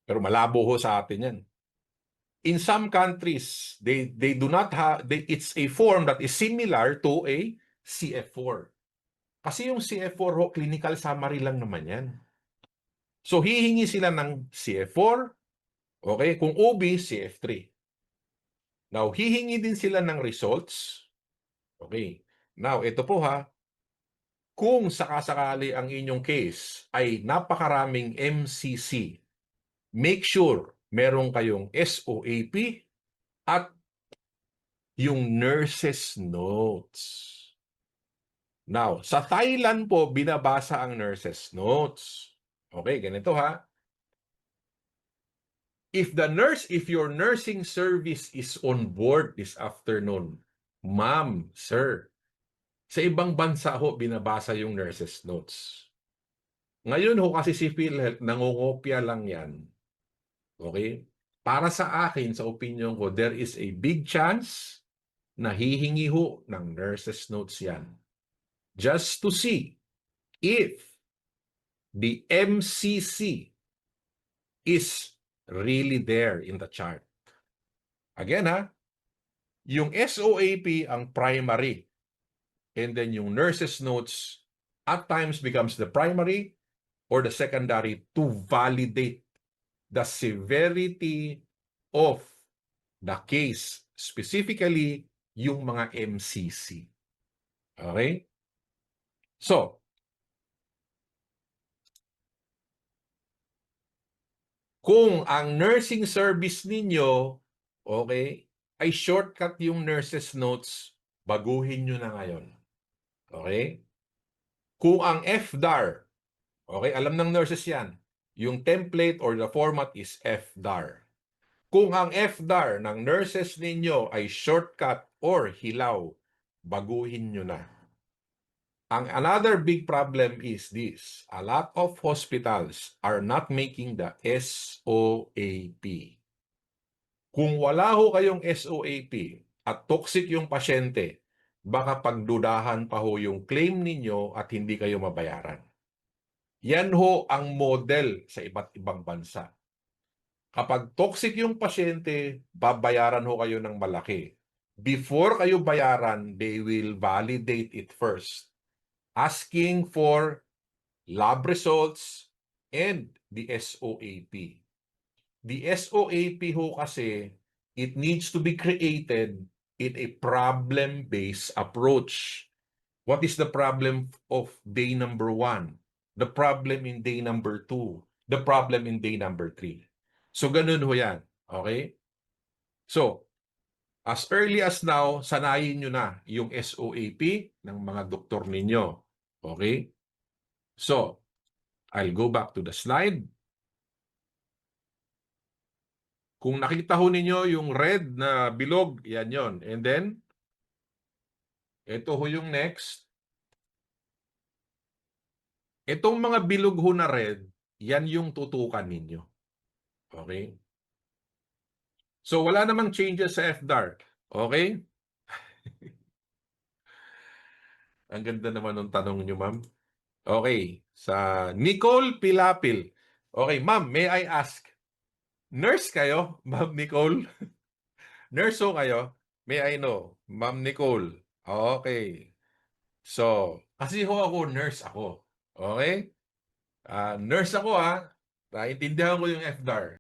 Pero malabo ho sa atin yan. In some countries, they do not have, it's a form that is similar to a CF4. Kasi yung CF4 ho, clinical summary lang naman yan. So, hihingi sila ng CF4, okay? Kung OB, CF3. Now, hihingi din sila ng results. Okay. Now, ito po ha, kung sakasakali ang inyong case ay napakaraming MCC, make sure meron kayong SOAP at yung nurse's notes. Now, sa Thailand po, binabasa ang nurse's notes. Okay, ganito ha. If your nursing service is on board this afternoon, ma'am, sir, sa ibang bansa ho, binabasa yung nurse's notes. Ngayon ho kasi si PhilHealth, nangungopia lang yan. Okay? Para sa akin, sa opinion ko, there is a big chance na hihingi ho ng nurse's notes yan. Just to see if the MCC is really there in the chart. Again ha, yung SOAP ang primary. And then yung nurse's notes at times becomes the primary or the secondary to validate the severity of the case, specifically yung mga MCC. Okay? So, kung ang nursing service ninyo, okay, ay shortcut yung nurse's notes, baguhin nyo na ngayon. Okay? Kung ang FDAR, okay, alam ng nurses yan, yung template or the format is FDAR. Kung ang FDAR ng nurses ninyo ay shortcut or hilaw, baguhin nyo na. Another big problem is this. A lot of hospitals are not making the SOAP. Kung wala ho kayong SOAP at toxic yung pasyente, baka pagdudahan pa ho yung claim ninyo at hindi kayo mabayaran. Yan ho ang model sa iba't ibang bansa. Kapag toxic yung pasyente, babayaran ho kayo ng malaki. Before kayo bayaran, they will validate it first, asking for lab results and the SOAP. The SOAP ho kasi, it needs to be created in a problem-based approach. What is the problem of day number 1? The problem in day number 2? The problem in day number 3? So, ganun ho yan. Okay? So, as early as now, sanayin nyo na yung SOAP ng mga doktor ninyo. Okay? So, I'll go back to the slide. Kung nakita ho ninyo yung red na bilog, yan yon. And then, ito ho yung next. Itong mga bilog ho na red, yan yung tutukan ninyo. Okay? So, wala namang changes sa FDAR. Okay? Ang ganda naman ng tanong nyo, ma'am. Okay. Sa Nicole Pilapil. Okay, ma'am, may I ask? Nurse kayo, ma'am Nicole? Nurse ho kayo? May I know? Ma'am Nicole. Okay. So, kasi ho ako, nurse ako. Okay? Nurse ako ha. Naintindihan ko yung FDAR.